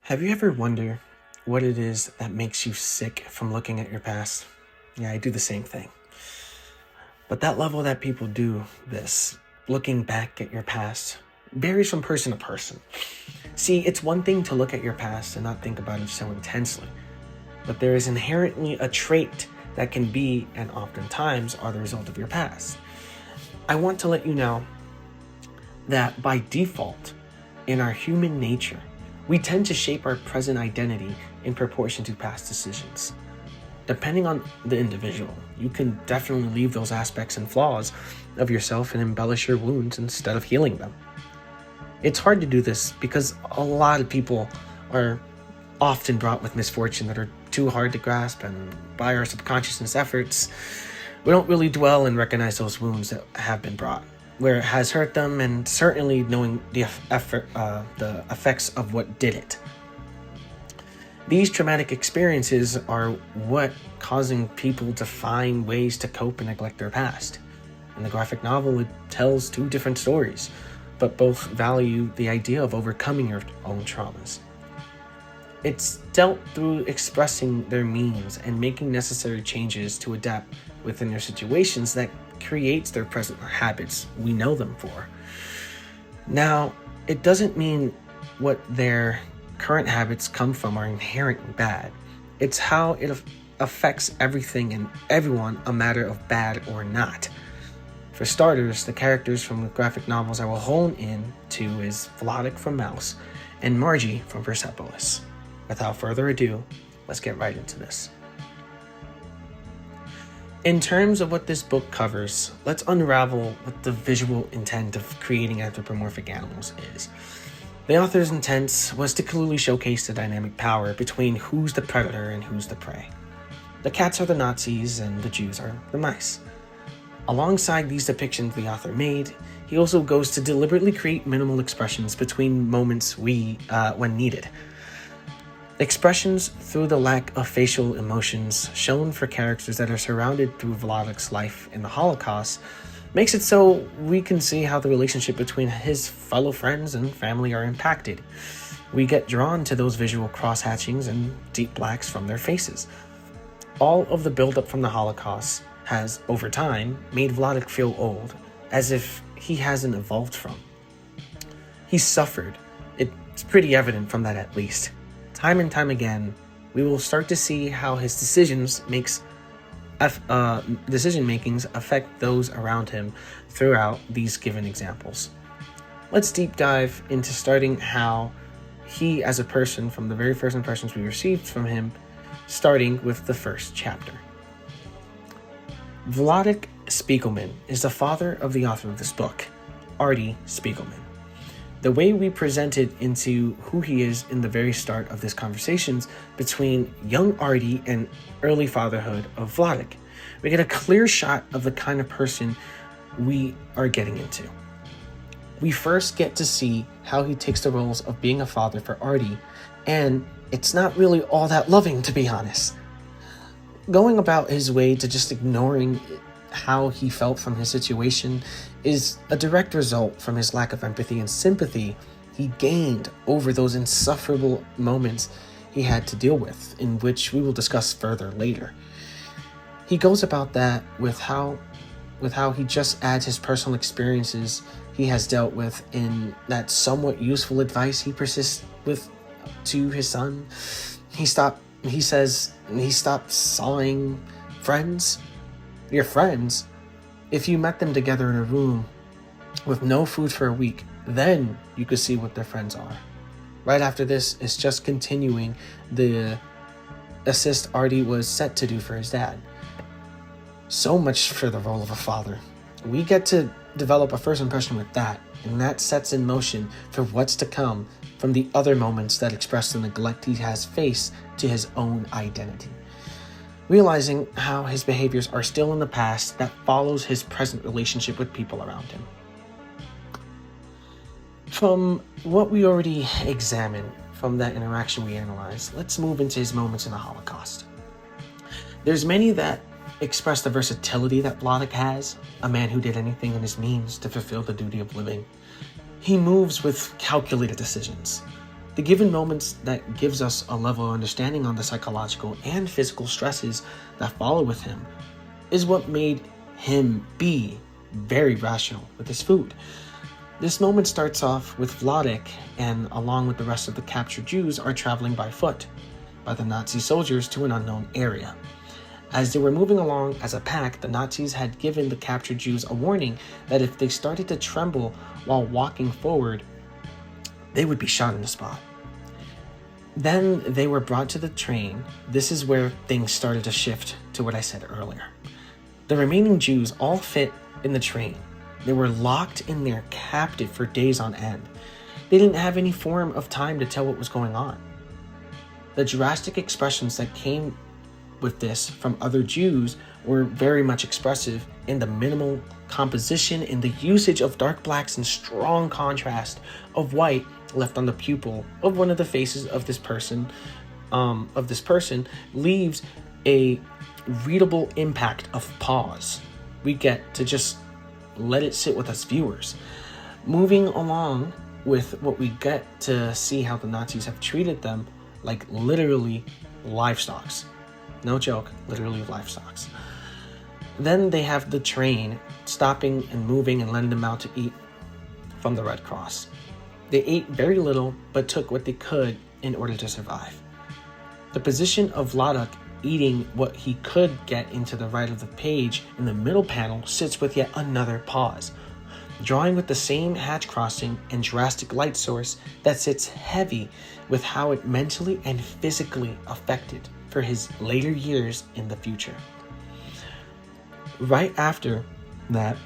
Have you ever wondered what it is that makes you sick from looking at your past? Yeah, I do the same thing. But that level that people do this, looking back at your past, varies from person to person. See, it's one thing to look at your past and not think about it so intensely, but there is inherently a trait that can be, and oftentimes are, the result of your past. I want to let you know that by default, in our human nature, we tend to shape our present identity in proportion to past decisions. Depending on the individual, you can definitely leave those aspects and flaws of yourself and embellish your wounds instead of healing them. It's hard to do this because a lot of people are often brought with misfortune that are too hard to grasp, and by our subconsciousness efforts, we don't really dwell and recognize those wounds that have been brought, where it has hurt them, and certainly knowing the effects of what did it. These traumatic experiences are what causing people to find ways to cope and neglect their past. In the graphic novel, it tells two different stories, but both value the idea of overcoming your own traumas. It's dealt through expressing their meanings and making necessary changes to adapt within their situations that creates their present habits we know them for. Now, it doesn't mean what their current habits come from are inherently bad. It's how it affects everything and everyone, a matter of bad or not. For starters, the characters from the graphic novels I will hone in to is Vladik from Mouse and Margie from Persepolis. Without further ado, let's get right into this. In terms of what this book covers, let's unravel what the visual intent of creating anthropomorphic animals is. The author's intent was to clearly showcase the dynamic power between who's the predator and who's the prey. The cats are the Nazis and the Jews are the mice. Alongside these depictions the author made, he also goes to deliberately create minimal expressions between moments when needed. Expressions through the lack of facial emotions shown for characters that are surrounded through Vladik's life in the Holocaust makes it so we can see how the relationship between his fellow friends and family are impacted. We get drawn to those visual cross-hatchings and deep blacks from their faces. All of the buildup from the Holocaust has, over time, made Vladik feel old, as if he hasn't evolved from. He suffered. It's pretty evident from that, at least. Time and time again, we will start to see how his decision makings affect those around him throughout these given examples. Let's deep dive into starting how he, as a person, from the very first impressions we received from him, starting with the first chapter. Vladik Spiegelman is the father of the author of this book, Artie Spiegelman. The way we presented into who he is in the very start of this conversations between young Artie and early fatherhood of Vladik, we get a clear shot of the kind of person we are getting into. We first get to see how he takes the roles of being a father for Artie, and it's not really all that loving, to be honest. Going about his way to just ignoring how he felt from his situation is a direct result from his lack of empathy and sympathy he gained over those insufferable moments he had to deal with, in which we will discuss further later. He goes about that with how he just adds his personal experiences he has dealt with in that somewhat useful advice he persists with to his son. He stopped sawing friends. Your friends, if you met them together in a room with no food for a week, then you could see what their friends are. Right after this is just continuing the assist Artie was set to do for his dad. So much for the role of a father. We get to develop a first impression with that, and that sets in motion for what's to come from the other moments that express the neglect he has faced to his own identity. Realizing how his behaviors are still in the past that follows his present relationship with people around him. From what we already examined from that interaction we analyzed, let's move into his moments in the Holocaust. There's many that express the versatility that Vladik has, a man who did anything in his means to fulfill the duty of living. He moves with calculated decisions, The given moments that gives us a level of understanding on the psychological and physical stresses that follow with him is what made him be very rational with his food. This moment starts off with Vladek and, along with the rest of the captured Jews, are traveling by foot by the Nazi soldiers to an unknown area. As they were moving along as a pack, the Nazis had given the captured Jews a warning that if they started to tremble while walking forward, they would be shot on the spot. Then they were brought to the train. This is where things started to shift to what I said earlier. The remaining Jews all fit in the train. They were locked in there, captive for days on end. They didn't have any form of time to tell what was going on. The drastic expressions that came with this from other Jews were very much expressive in the minimal composition, in the usage of dark blacks and strong contrast of white left on the pupil of one of the faces of this person, leaves a readable impact of pause. We get to just let it sit with us viewers. Moving along with what we get to see how the Nazis have treated them like literally livestock. No joke, literally livestock. Then they have the train stopping and moving and letting them out to eat from the Red Cross. They ate very little, but took what they could in order to survive. The position of Vladek eating what he could get into the right of the page in the middle panel sits with yet another pause, drawing with the same hatch crossing and drastic light source that sits heavy with how it mentally and physically affected for his later years in the future. Right after that,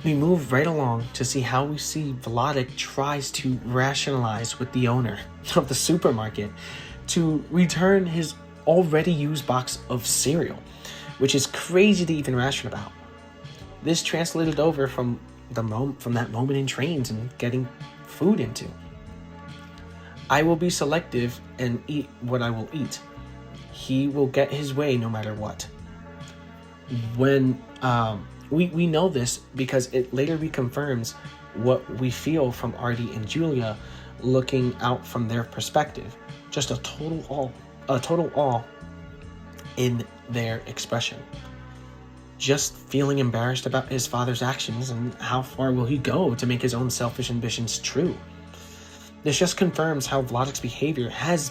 we move right along to see how we see Vladek tries to rationalize with the owner of the supermarket to return his already used box of cereal, which is crazy to even ration about. This translated over from that moment in trains and getting food into. I will be selective and eat what I will eat. He will get his way no matter what. When we know this because it later reconfirms what we feel from Artie and Julia looking out from their perspective. Just a total awe in their expression. Just feeling embarrassed about his father's actions and how far will he go to make his own selfish ambitions true. This just confirms how Vladek's behavior has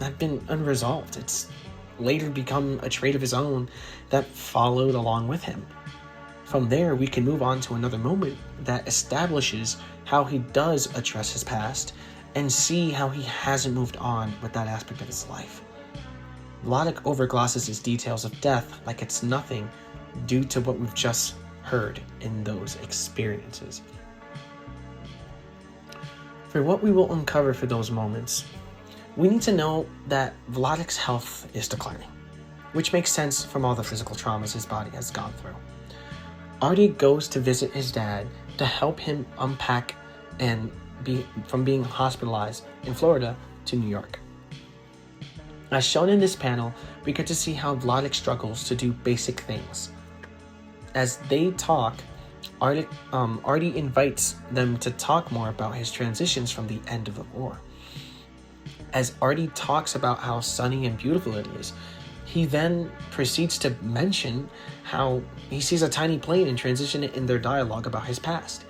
not been unresolved. It's later become a trait of his own that followed along with him. From there, we can move on to another moment that establishes how he does address his past and see how he hasn't moved on with that aspect of his life. Vladek overglosses his details of death like it's nothing due to what we've just heard in those experiences. For what we will uncover for those moments, we need to know that Vladek's health is declining, which makes sense from all the physical traumas his body has gone through. Artie goes to visit his dad to help him unpack and from being hospitalized in Florida to New York. As shown in this panel, we get to see how Vladek struggles to do basic things. As they talk, Artie invites them to talk more about his transitions from the end of the war. As Artie talks about how sunny and beautiful it is, he then proceeds to mention how he sees a tiny plane and transition it in their dialogue about his past.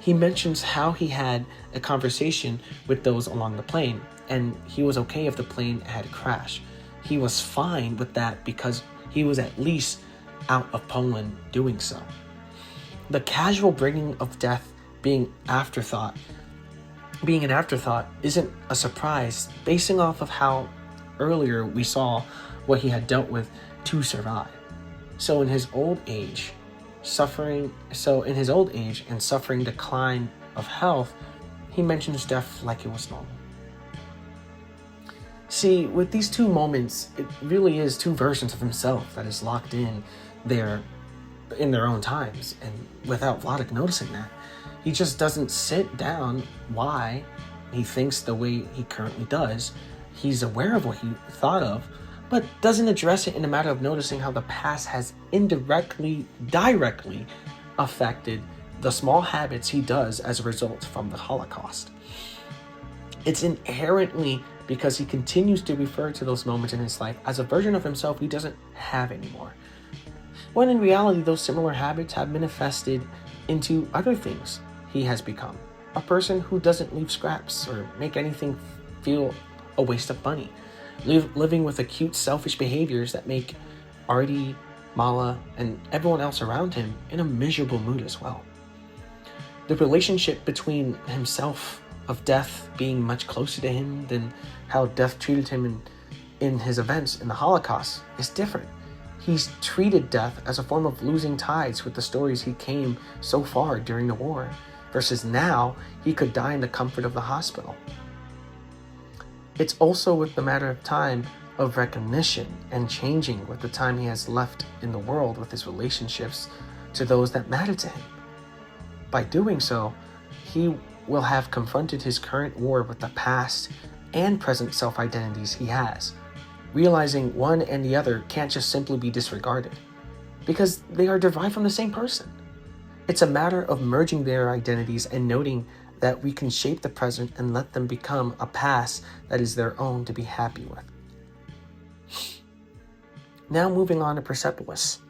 He mentions how he had a conversation with those along the plane, and he was okay if the plane had crashed. He was fine with that because he was at least out of Poland doing so. The casual bringing of death being an afterthought isn't a surprise, basing off of how earlier we saw what he had dealt with to survive. So in his old age and suffering decline of health, he mentions death like it was normal. See, with these two moments, it really is two versions of himself that is locked in there in their own times, and without Vladek noticing that. He just doesn't sit down why he thinks the way he currently does. He's aware of what he thought of, but doesn't address it in a matter of noticing how the past has directly affected the small habits he does as a result from the Holocaust. It's inherently because he continues to refer to those moments in his life as a version of himself he doesn't have anymore. When in reality, those similar habits have manifested into other things he has become. A person who doesn't leave scraps or make anything feel a waste of money. Living with acute selfish behaviors that make Artie, Mala, and everyone else around him in a miserable mood as well. The relationship between himself of death being much closer to him than how death treated him in his events in the Holocaust is different. He's treated death as a form of losing ties with the stories he came so far during the war, versus now he could die in the comfort of the hospital. It's also with the matter of time of recognition and changing with the time he has left in the world with his relationships to those that matter to him. By doing so, he will have confronted his current war with the past and present self-identities he has, realizing one and the other can't just simply be disregarded, because they are derived from the same person. It's a matter of merging their identities and noting that we can shape the present and let them become a past that is their own to be happy with. Now moving on to Persepolis.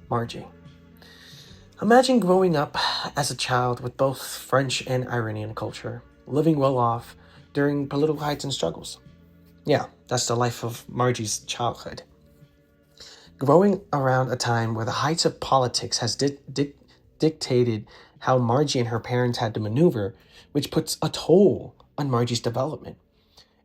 Margie. Imagine growing up as a child with both French and Iranian culture, living well off during political heights and struggles. Yeah, that's the life of Margie's childhood. Growing around a time where the heights of politics has dictated how Margie and her parents had to maneuver, which puts a toll on Margie's development.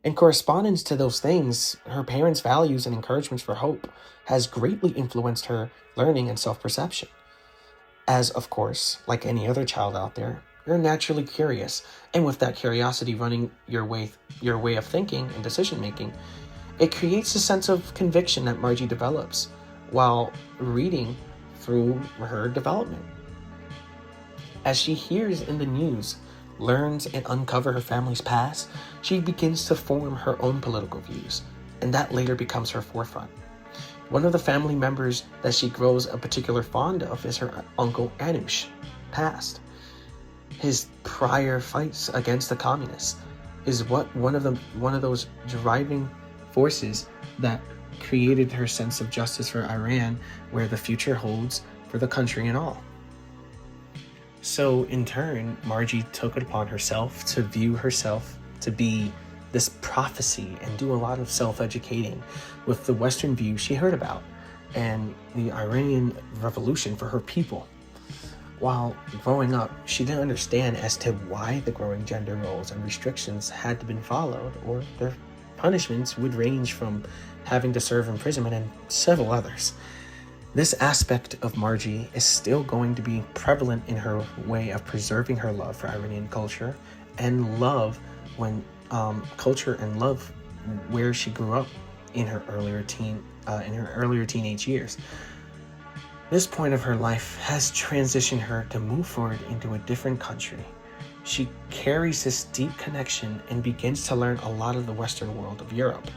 In correspondence to those things, her parents' values and encouragements for hope has greatly influenced her learning and self-perception. As, of course, like any other child out there, you're naturally curious, and with that curiosity running your way of thinking and decision-making, it creates a sense of conviction that Margie develops while reading through her development. As she hears in the news, learns and uncover her family's past, she begins to form her own political views, and that later becomes her forefront. One of the family members that she grows a particular fond of is her uncle Anush, past. His prior fights against the communists is one of those driving forces that created her sense of justice for Iran, where the future holds for the country and all. So in turn, Margie took it upon herself to view herself to be this prophecy and do a lot of self-educating with the Western view she heard about and the Iranian revolution for her people. While growing up, she didn't understand as to why the growing gender roles and restrictions had to be followed, or their punishments would range from having to serve imprisonment and several others. This aspect of Margie is still going to be prevalent in her way of preserving her love for Iranian culture and love culture and love where she grew up in her earlier teenage years. This point of her life has transitioned her to move forward into a different country. She carries this deep connection and begins to learn a lot of the Western world of Europe.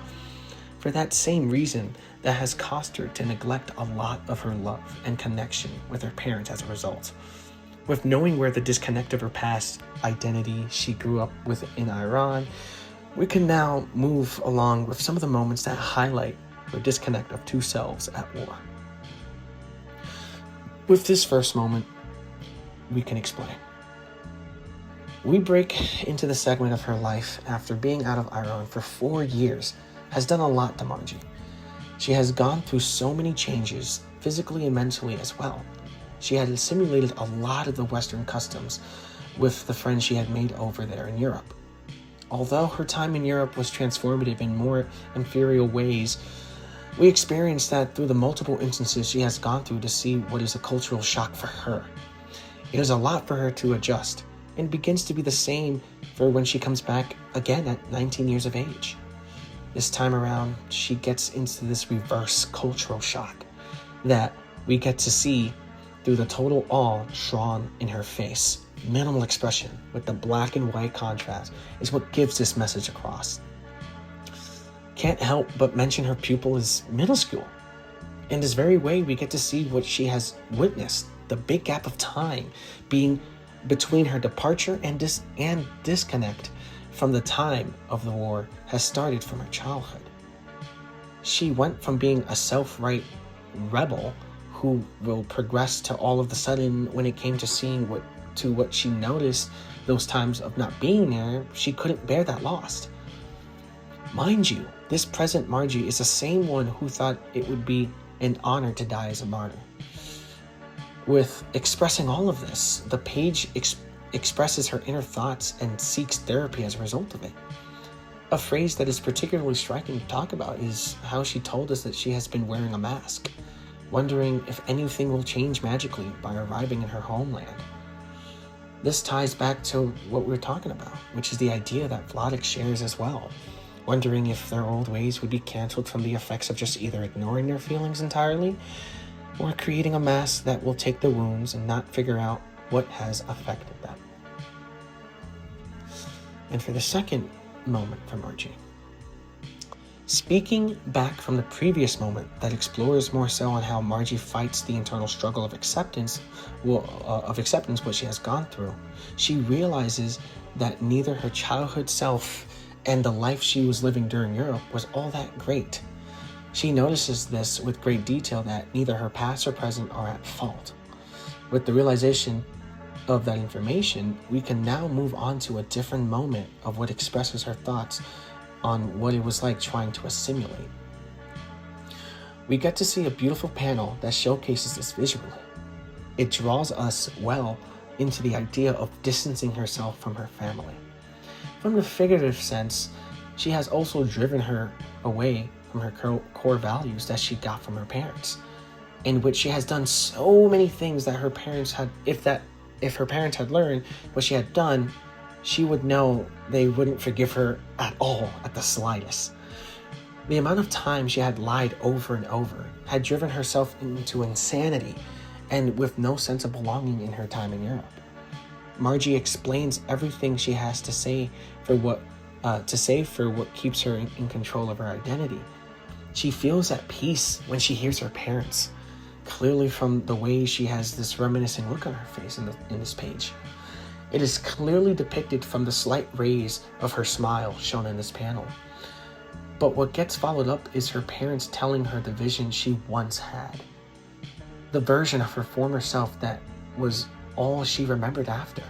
For that same reason, that has caused her to neglect a lot of her love and connection with her parents as a result. With knowing where the disconnect of her past identity she grew up with in Iran, we can now move along with some of the moments that highlight the disconnect of two selves at war. With this first moment, we can explain. We break into the segment of her life after being out of Iran for 4 years has done a lot to Margie. She has gone through so many changes, physically and mentally as well. She had assimilated a lot of the Western customs with the friends she had made over there in Europe. Although her time in Europe was transformative in more inferior ways, we experienced that through the multiple instances she has gone through to see what is a cultural shock for her. It is a lot for her to adjust, and begins to be the same for when she comes back again at 19 years of age. This time around, she gets into this reverse cultural shock that we get to see through the total awe drawn in her face. Minimal expression with the black and white contrast is what gives this message across. Can't help but mention her pupil is middle school. In this very way, we get to see what she has witnessed, the big gap of time being between her departure and disconnect from the time of the war has started from her childhood. She went from being a self-right rebel who will progress to all of a sudden, when it came to seeing what she noticed, those times of not being there, she couldn't bear that loss. Mind you, this present Margie is the same one who thought it would be an honor to die as a martyr. With expressing all of this, the page expresses her inner thoughts and seeks therapy as a result of it. A phrase that is particularly striking to talk about is how she told us that she has been wearing a mask, wondering if anything will change magically by arriving in her homeland. This ties back to what we were talking about, which is the idea that Vladek shares as well, wondering if their old ways would be canceled from the effects of just either ignoring their feelings entirely or creating a mask that will take the wounds and not figure out what has affected them. And for the second moment for Margie, speaking back from the previous moment that explores more so on how Margie fights the internal struggle of acceptance, what she has gone through, she realizes that neither her childhood self and the life she was living during Europe was all that great. She notices this with great detail, that neither her past or present are at fault. With the realization of that information, we can now move on to a different moment of what expresses her thoughts on what it was like trying to assimilate. We get to see a beautiful panel that showcases this visually. It draws us well into the idea of distancing herself from her family. From the figurative sense, she has also driven her away from her core values that she got from her parents, in which she has done so many things that her parents had, if her parents had learned what she had done, she would know they wouldn't forgive her at all, at the slightest. The amount of time she had lied over and over had driven herself into insanity, and with no sense of belonging in her time in Europe. Margie explains everything she has to say for what keeps her in control of her identity. She feels at peace when she hears her parents, clearly from the way she has this reminiscing look on her face in this page. It is clearly depicted from the slight raise of her smile shown in this panel. But what gets followed up is her parents telling her the vision she once had. The version of her former self that was all she remembered after.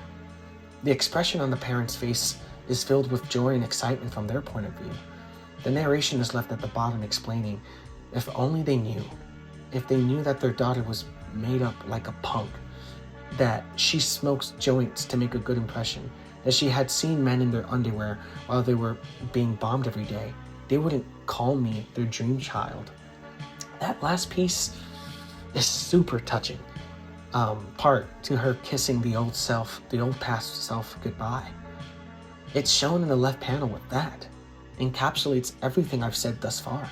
The expression on the parents' face is filled with joy and excitement from their point of view. The narration is left at the bottom explaining, if only they knew. If they knew that their daughter was made up like a punk, that she smokes joints to make a good impression, that she had seen men in their underwear while they were being bombed every day, they wouldn't call me their dream child. That last piece is super touching. Part to her kissing the old past self goodbye. It's shown in the left panel with that. Encapsulates everything I've said thus far.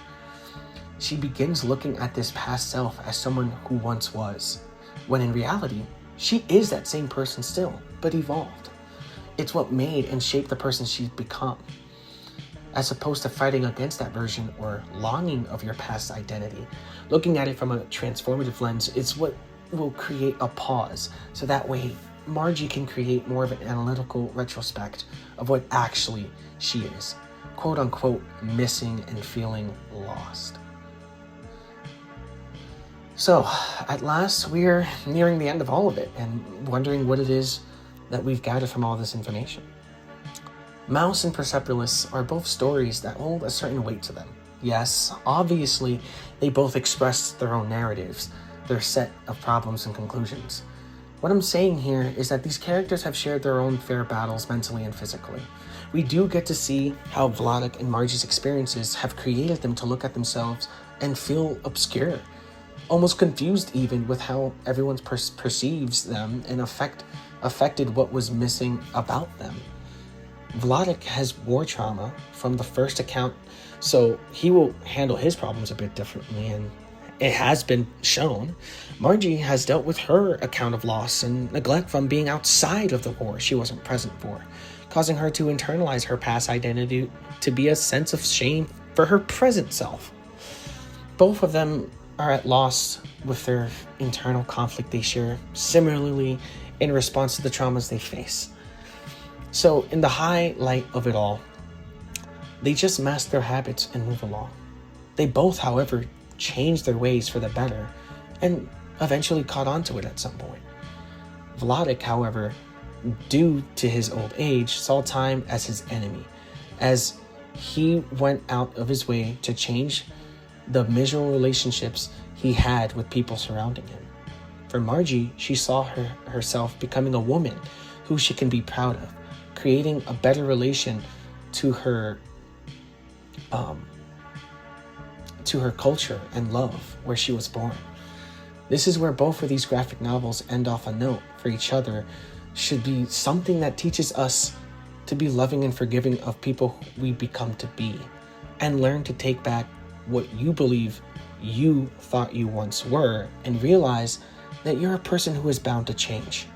She begins looking at this past self as someone who once was, when in reality, she is that same person still, but evolved. It's what made and shaped the person she's become. As opposed to fighting against that version or longing of your past identity, looking at it from a transformative lens, it's what will create a pause, so that way Margie can create more of an analytical retrospect of what actually she is, quote unquote, missing and feeling lost. So, at last, we're nearing the end of all of it and wondering what it is that we've gathered from all this information. Mouse and Persepolis are both stories that hold a certain weight to them. Yes, obviously, they both express their own narratives, their set of problems and conclusions. What I'm saying here is that these characters have shared their own fair battles mentally and physically. We do get to see how Vladek and Margie's experiences have created them to look at themselves and feel obscure, almost confused even with how everyone perceives them, and affected what was missing about them. Vladek has war trauma from the first account, so he will handle his problems a bit differently, and it has been shown. Margie has dealt with her account of loss and neglect from being outside of the war she wasn't present for, causing her to internalize her past identity to be a sense of shame for her present self. Both of them are at loss with their internal conflict they share, similarly in response to the traumas they face. So in the high light of it all, they just masked their habits and move along. They both, however, changed their ways for the better and eventually caught on to it at some point. Vladik, however, due to his old age, saw time as his enemy, as he went out of his way to change the miserable relationships he had with people surrounding him. For Margie, she saw herself becoming a woman who she can be proud of, creating a better relation to her culture and love where she was born. This is where both of these graphic novels end off a note for each other should be something that teaches us to be loving and forgiving of people we become to be, and learn to take back what you believe you thought you once were and realize that you're a person who is bound to change.